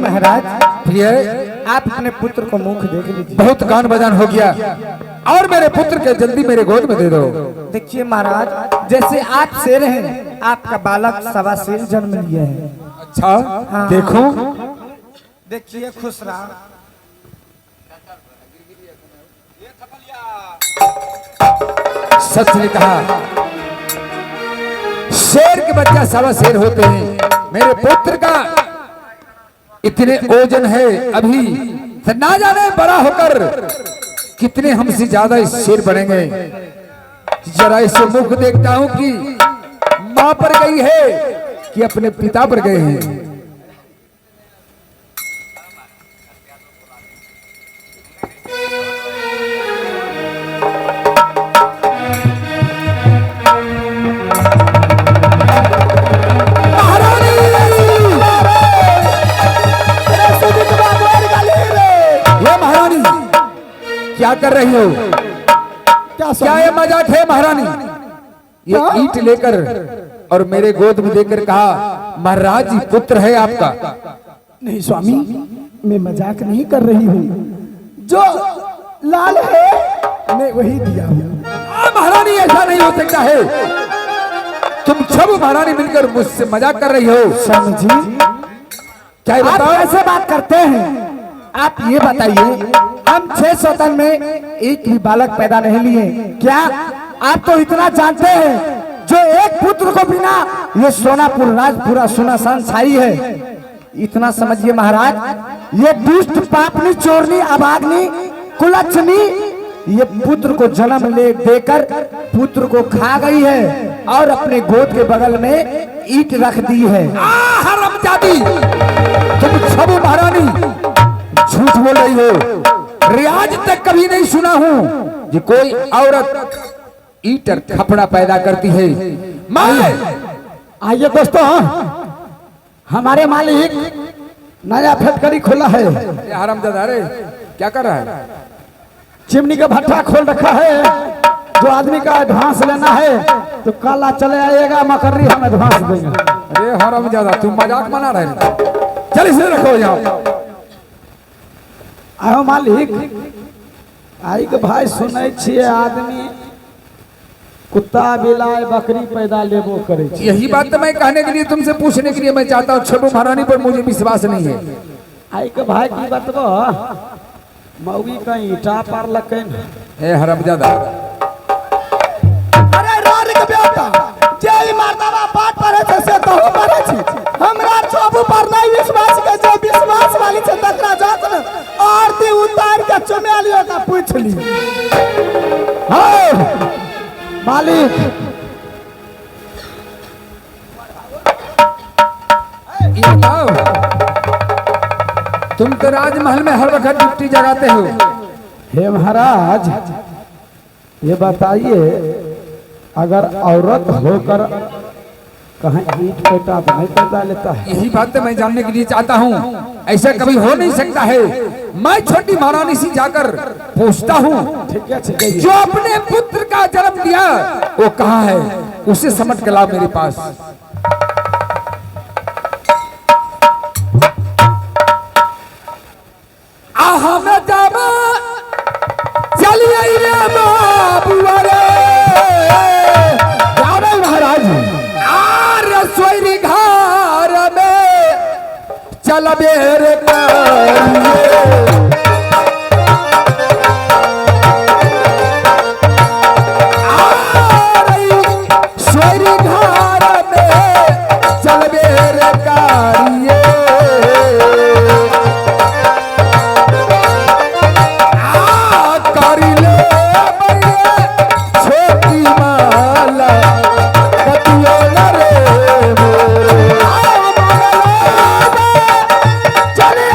महाराज आप अपने पुत्र को मुख देख लीजिए। बहुत गान बजान हो गया और मेरे पुत्र के जल्दी मेरे गोद में दे दो। देखिए महाराज, जैसे आप शेर हैं, आपका बालक सवा शेर जन्म लिया है। अच्छा हाँ। देखो देखिए खुश रहा। सच ने कहा, शेर के बच्चा सवा शेर होते हैं। मेरे पुत्र का इतने ओजन है, अभी ना जाने बड़ा होकर कितने हमसे ज्यादा शेर बनेंगे। जरा इसे मुख देखता हूं कि मां पर गई है कि अपने पिता पर गए हैं। क्या कर रही हो? क्या ये मजाक है महारानी? ये ईंट लेकर और मेरे गोद में देकर कहा महाराज जी पुत्र है आपका। नहीं स्वामी, मैं मजाक नहीं कर रही हूँ। जो लाल है मैं वही दिया हूँ। महारानी ऐसा नहीं हो सकता है। तुम सब महारानी मिलकर मुझसे मजाक कर रही हो। स्वामी जी क्या बताओ? ऐसे बात करते हैं? आप ये बताइए, हम 6 सौतन में एक भी बालक पैदा नहीं लिए। क्या आप तो इतना जानते हैं, जो एक पुत्र को बिना ये सोनापुर राज पूरा सुनासान छाई है। इतना समझिए महाराज, ये दुष्ट पापनी चोरनी अभागनी कुलच्छनी ये पुत्र को जन्म ले देकर पुत्र को खा गई है और अपने गोद के बगल में ईंट रख दी है। हरामजादी, तुम सब महारानी झूठ बोल रही हो। रियाज तक कभी नहीं सुना हूं कि कोई औरत ईटर खपड़ा पैदा करती है। आइए दोस्तों, हमारे मालिक नया फैक्ट्री खोला है। हरामजादा, अरे क्या कर रहा है? चिमनी का भट्ठा खोल रखा है। जो आदमी का एडवांस लेना है तो काला चले आएगा, मकर्री हम एडवांस देंगे। अरे हरामजादा, तुम मजाक बना रहे हो। चल इसे रखो यहाँ। आओ मालिक, आई के भाई सुनै छिए आदमी कुत्ता बिलाय बकरी पैदा लेबो करे। यही बात तो मैं कहने के लिए तुमसे पूछने के लिए मैं चाहता हूँ। छबो महारानी पर मुझे विश्वास नहीं है। आई के भाई की बतबो, मौगी का ईटा पार लकन। ए हरामजादा, अरे रार के बेटा, जे मर्दावा बात परे छे से तो परे छी। हमरा छबो पर नहीं विश्वास के, जो विश्वास वाली से तकरा जात न आरती उतार के चमेलियो का पूछ ली। हां मालिक, ये बताओ, तुम तो राजमहल में हर वक्त ड्यूटी जगाते हो। हे महाराज, ये बताइए, अगर औरत होकर कहीं ईंट पैदा नहीं पैदा लेता है? यही बात तो मैं जानने के लिए चाहता हूँ। ऐसा कभी हो नहीं सकता है। मैं छोटी महारानी से जाकर पूछता हूँ, ठीक है, जो अपने पुत्र का जन्म दिया वो कहाँ है, उसे समझ के लाओ मेरे पास। चलिए महाराज, रसोई घर में चल बेर सोरी घर में चल बेर कारिए। चले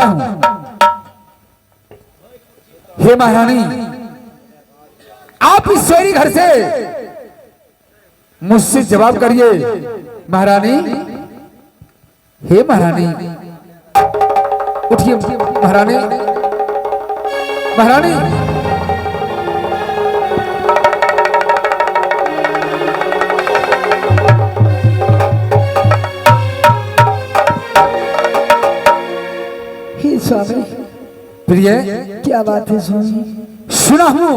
चाहता हूं। हे महारानी, आप इस शेरी घर से मुझसे जवाब करिए। महारानी, हे महारानी, उठिए महारानी, महारानी। हे स्वामी, प्रिय, क्या बात है स्वामी? सुना हूं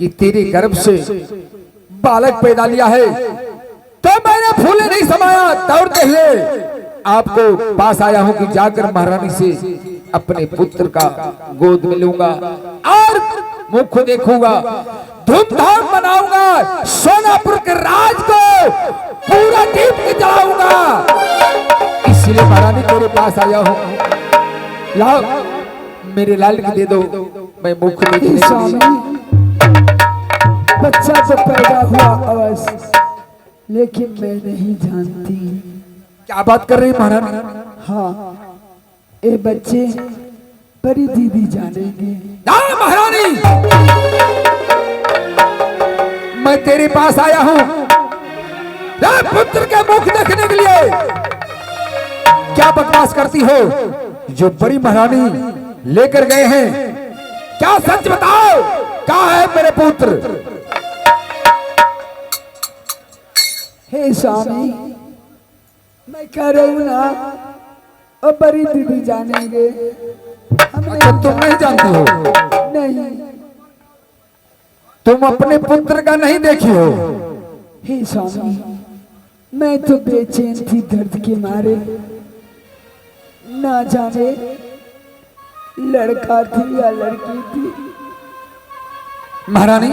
कि तेरे गर्भ से बालक पैदा लिया है, तो मैंने फूले नहीं समाया, दौड़ते हुए आपको पास आया हूं कि जाकर महारानी से अपने पुत्र का गोद में लूंगा और मुख देखूंगा, धूमधाम मनाऊंगा, सोनापुर के राज को पूरा दीप के जलाऊंगा। इसलिए महारानी तेरे पास आया हूं। लाओ मेरे लाल की दे दो, मैं मुख देखने स्वामी, बच्चा तो पैदा हुआ अवश्य, लेकिन मैं नहीं जानती। क्या बात कर रही महारानी? हाँ, ये बच्चे बड़ी दीदी जानेंगे। ना महारानी, मैं तेरे पास आया हूं पुत्र के मुख देखने के लिए। क्या बकवास करती हो? जो बड़ी महारानी लेकर गए हैं, क्या सच बताओ, कहाँ है मेरे पुत्र? हे स्वामी, मैं कह रही हूँ ना, अब बड़ी दीदी जानेंगे। अच्छा, तुम नहीं जानती हो? नहीं। तुम अपने पुत्र का नहीं देखी हो? हे स्वामी, मैं तो बेचैन थी दर्द के मारे, ना जाने लड़का थी या लड़की थी। महारानी,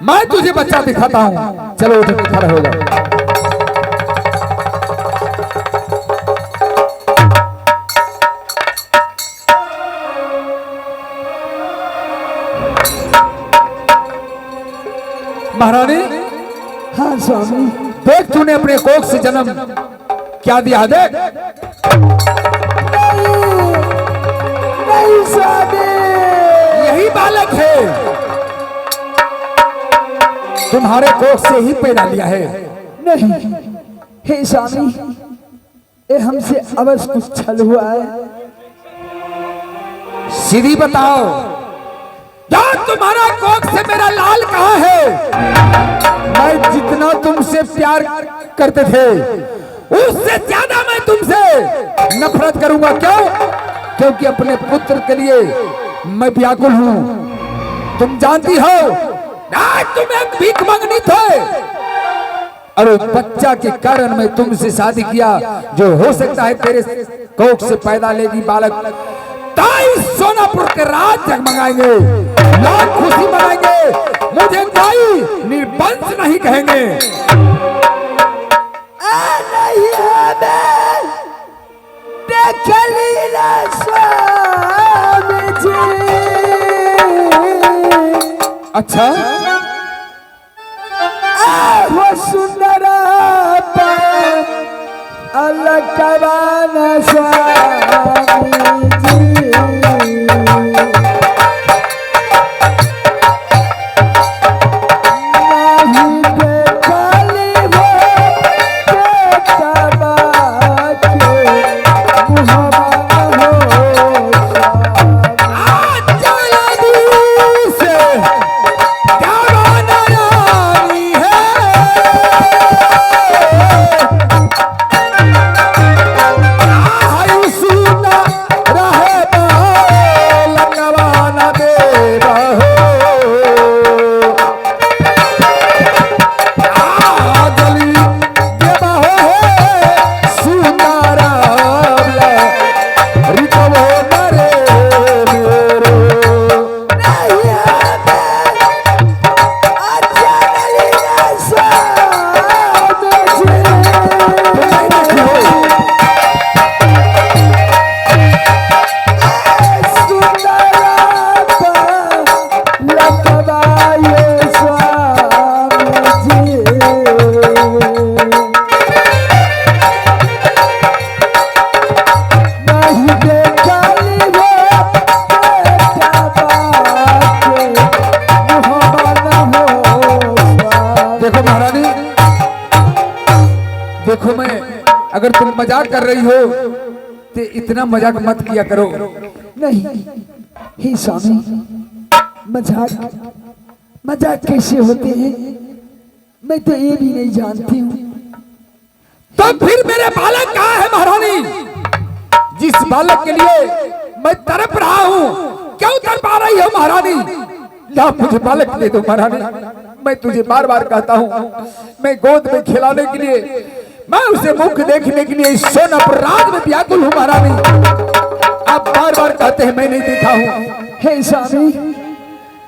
मैं तुझे बच्चा दिखाता हूँ, चलो उठ के खड़ा हो जाओ। महारानी, हाँ स्वामी। देख, तूने अपने कोख से जन्म क्या दिया? देख। नहीं स्वामी, यही बालक है, तुम्हारे कोख से ही पैदा लिया है। नहीं। हे स्वामी, ये हमसे अवश्य कुछ छल हुआ है। सीधी बताओ, क्या तुम्हारा कोख से मेरा लाल कहाँ है? मैं जितना तुमसे प्यार करते थे, उससे ज्यादा मैं तुमसे नफरत करूंगा। क्यों? क्योंकि अपने पुत्र के लिए मैं व्याकुल हूं। तुम जानती हो ना, तुम एक भीख मंगनी थे, और उस बच्चा के कारण मैं तुमसे शादी किया, जो हो सकता है तेरे कोख से पैदा लेगी बालक। ताई सोनापुर के राज जगमगाएंगे, लोग खुशी मनाएंगे, मुझे कोई निर्बंध नहीं कहेंगे। नहीं हमें देख लीला स्वामी जी। अच्छा, वो सुंदर अलग कवाना स्वामी जी। आयु अगर तुम मजाक कर रही हो तो इतना मजाक मत किया करो। नहीं हे स्वामी, मजाक कैसे होते हैं मैं तो ये भी नहीं जानती हूँ। तो फिर मेरे बालक कहाँ है महारानी? जिस बालक के लिए मैं तड़प रहा हूँ, क्यों तड़पा रही हो महारानी? ला मुझे बालक दे दो महारानी। मैं तुझे बार बार कहता हूँ, मैं गोद में खिलाने के लिए, मैं उसे मुख देखने के लिए इस सोनापुर राज में व्याकुल हूँ महारानी। आप बार बार कहते हैं मैं नहीं देखा हूँ। हे स्वामी,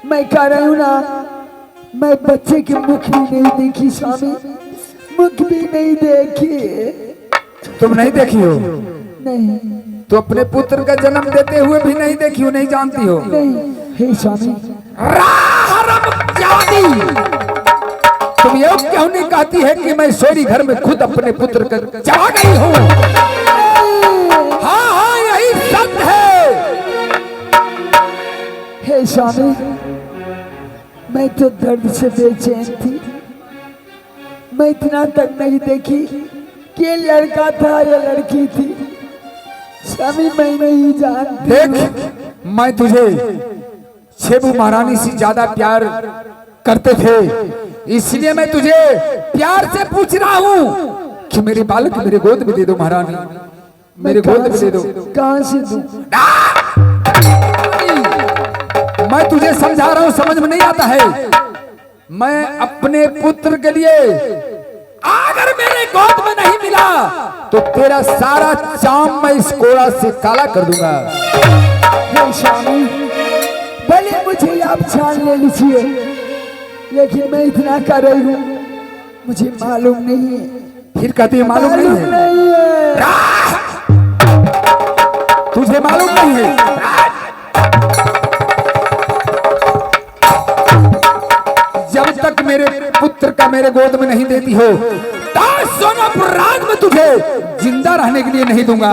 मैं कह रही हूँ ना, मैं बच्चे के मुख भी नहीं देखी स्वामी, मुख भी नहीं देखी। तुम नहीं देखी हो? नहीं। तो अपने पुत्र का जन्म देते हुए भी नहीं देखी हो, नहीं जानती हो? नहीं हे स्वामी। तुम ये क्यों नहीं कहती है कि मैं सोरी घर में खुद अपने पुत्र का चढ़ा गई हूँ? हाँ हाँ यही सत्य है। हे स्वामी, मैं तो दर्द से बेचैन थी, मैं इतना तक नहीं देखी कि लड़का था या लड़की थी। स्वामी मैं नहीं जानती। देख, मैं तुझे छेबू महारानी से ज्यादा प्यार करते थे, इसलिए मैं तुझे प्यार से पूछ रहा हूँ कि मेरे बालक मेरे गोद में दे दो महारानी, मेरे गोद में दे दो। कहाँ से दूं? मैं तुझे समझा रहा हूँ, समझ में नहीं आता है। मैं अपने पुत्र के लिए अगर मेरे गोद में नहीं मिला तो तेरा सारा चाम मैं इस कोड़ा से काला कर दूंगा। हे स्वामी, भले मुझे आप छान ले लीजिए, लेकिन मैं इतना कर रही हूँ, मुझे मालूम नहीं है। फिर कहती है मालूम नहीं है? तुझे मालूम नहीं है? जब तक मेरे पुत्र का मेरे गोद में नहीं देती हो, सोनापुर राज में तुझे जिंदा रहने के लिए नहीं दूंगा।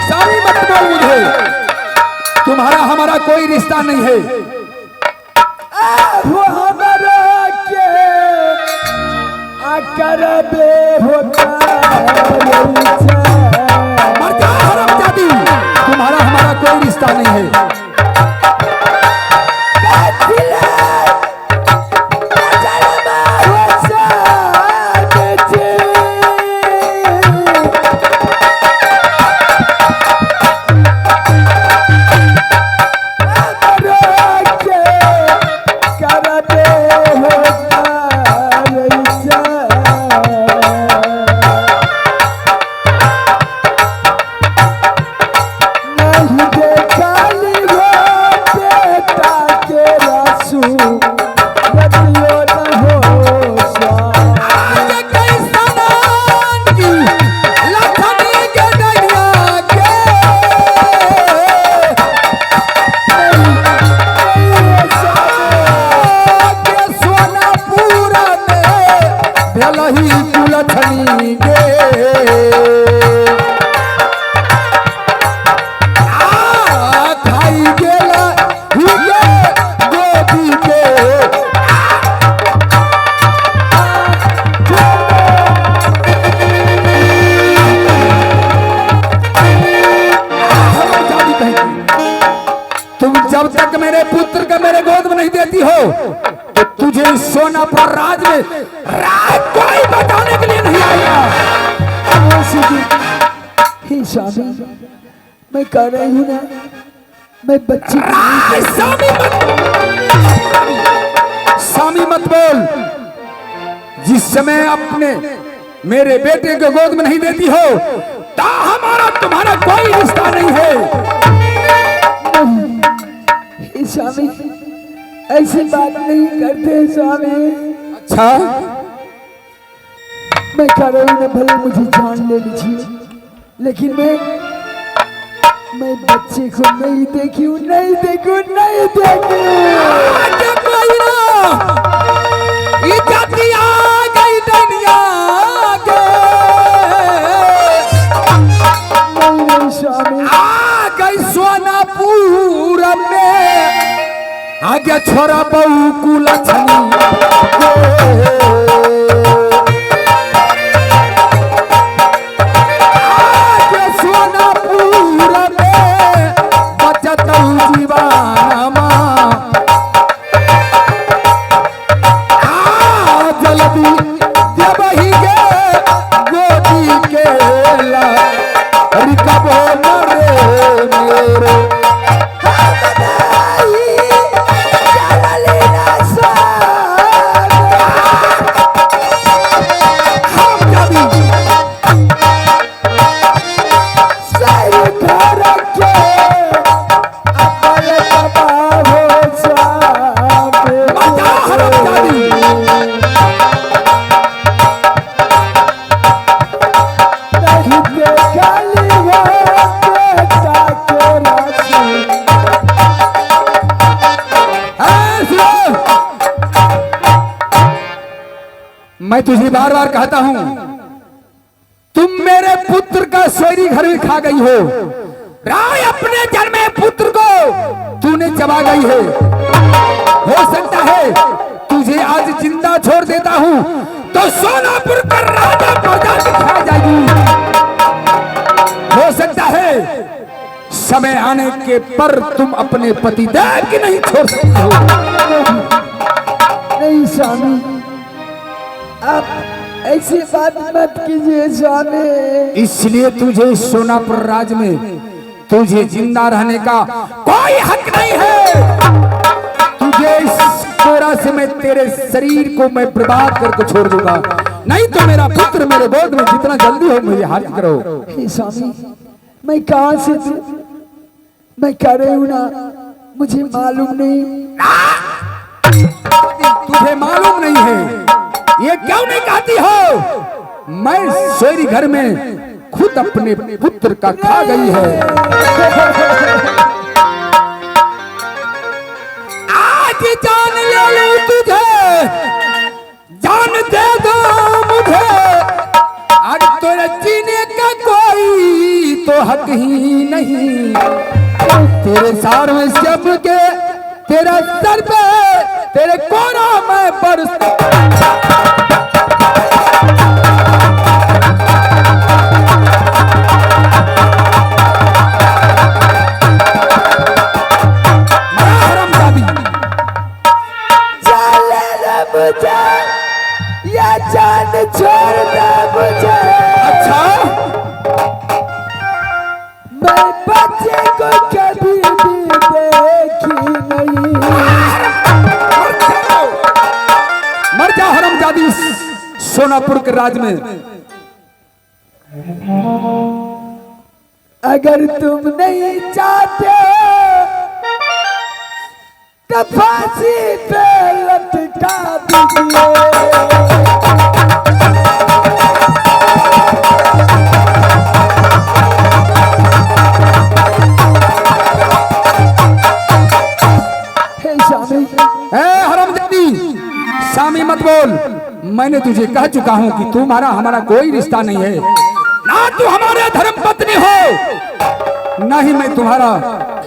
सारी मत बोल मुझे, तुम्हारा हमारा कोई रिश्ता नहीं है। वो हमारा के आकर बे होता मर जा हरामजादी, तुम्हारा हमारा कोई रिश्ता नहीं है। जब तक मेरे पुत्र का मेरे गोद में नहीं देती हो तो तुझे सोनापुर राज में राज कोई बताने के लिए नहीं आएगा। हे स्वामी, मैं कह रही हूँ ना, मैं बच्ची स्वामी मत बोल। जिस समय अपने मेरे बेटे के गोद में नहीं देती हो ता हमारा तुम्हारा कोई रिश्ता नहीं है। स्वामी ऐसी बात नहीं करते स्वामी। अच्छा, मैं कह रही हूँ भले मुझे जान ले लीजिए, लेकिन मैं बच्चे को नहीं देखी हूँ, नहीं देखू। स्वामी आ गई सोनापुर में आज्ञा छोरा बहू कुला छनी आज्ञा सोनापुर में बचत जीवाना जल्दी देवही गे गोदी के ला रिकबो मरे मेरे मैं तुझे बार बार कहता हूं तुम मेरे पुत्र का सोरी घर में खा गई हो। राय अपने जन्मे पुत्र को तूने चबा गई है। हो सकता है तुझे आज जिंदा छोड़ देता हूं तो सोनापुर का राजा प्रजा खा जाएगी। हो सकता है समय आने के पर तुम अपने पति देव की नहीं छोड़ सकते हो। नहीं स्वामी, आप ऐसी बात मत कीजिए स्वामी। इसलिए तुझे सोनापुर राज में तुझे जिंदा रहने का कोई हक नहीं है। तुझे इस कोरा से मैं तेरे शरीर को मैं बर्बाद करके छोड़ दूंगा, नहीं तो मेरा पुत्र मेरे गोद में जितना जल्दी हो मुझे हाजिर करो। हे स्वामी, मैं कहां से दूं? मैं कर रही हूं ना, मुझे मालूम नहीं। तुझे मालूम नहीं है, ये क्यों नहीं कहती हो? मैं सोरी घर में खुद अपने पुत्र का खा गई है। आज जान ले लूं तुझे, जान दे दो मुझे, आज तेरे जीने का कोई तो हक ही नहीं। तेरे सार में सब के तेरा सर पे तेरे कोरा में बरस या जान छोड़ दे मुझे। अच्छा, मैं बच्चे को कभी भी देखी नहीं। मर जा हरामजादी सोनापुर के राज में। अगर तुम नहीं चाहते तो फांसी पे लटका दीजिए। स्वामी मत बोल, मैंने तुझे कह चुका हूं कि तुम्हारा हमारा कोई रिश्ता नहीं है। ना तू हमारे धर्म पत्नी हो, ना ही मैं तुम्हारा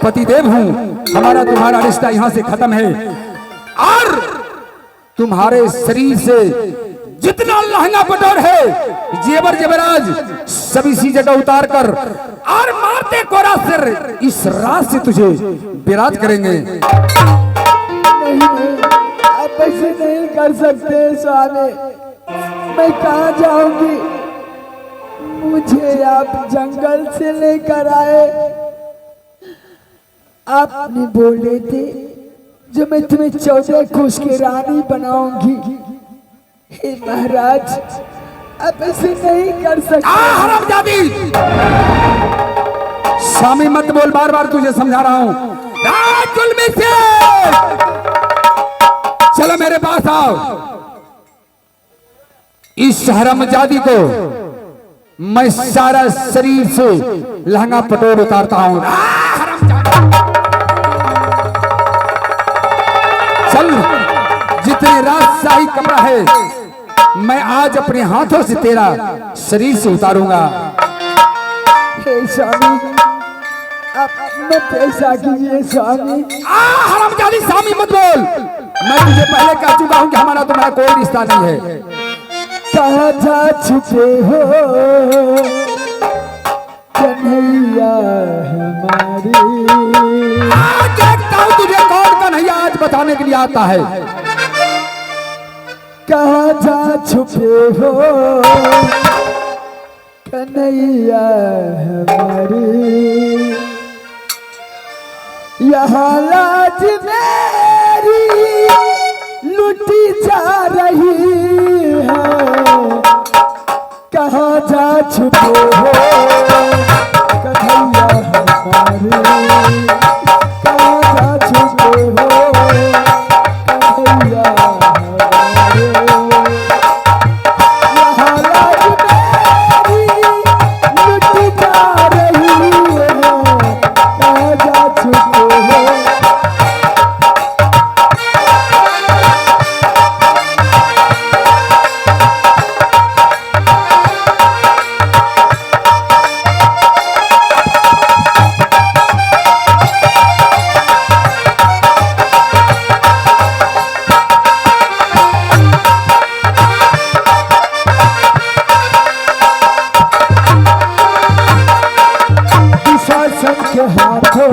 पतिदेव हूं। हमारा तुम्हारा रिश्ता यहां से खत्म है। और तुम्हारे शरीर से जितना लहंगा पटोर है, जेवर जेवराज सभी सी जगह उतार कर और मारते कोरा सिर इस रात से तुझे विराज करेंगे। नहीं, आप ऐसे नहीं कर सकते स्वामी। मैं कहाँ जाऊंगी? मुझे आप जंगल से लेकर आए। आपने बोले थे जो मैं तुम्हें 14 कोस की रानी बनाऊंगी। हे महाराज, आप ऐसे नहीं कर सकते। हरामजादी, स्वामी मत बोल, बार बार तुझे समझा रहा हूं। राजुल में से चलो मेरे पास आओ। इस हरामजादी को मैं सारा शरीर से लहंगा पटोर उतारता हूं। चल, जितने राजशाही कपड़ा है मैं आज अपने हाथों से तेरा शरीर से उतारूंगा। हे स्वामी, आप मत ऐसा कीजिए स्वामी। हरामजादी स्वामी मत बोल। मैं तुझे पहले कह चुका हूँ कि हमारा तुम्हारा कोई रिश्ता नहीं है। कहाँ जा छुपे हो कन्हैया हमारी। देखता हूँ तुझे कौन कन्हैया आज बताने के लिए आता है। कहाँ जा छुपे हो कन्हैया हमारी। यहाँ लाज मेरी लुटी जा रही है। कहाँ जा छुपे हो कन्हैया हमारी। कहाँ जा छुपे हो कन्हैया हमारी। यहाँ लाज मेरी लुटी जा रही है। कहाँ जा छुपे हो। शासन के हाथों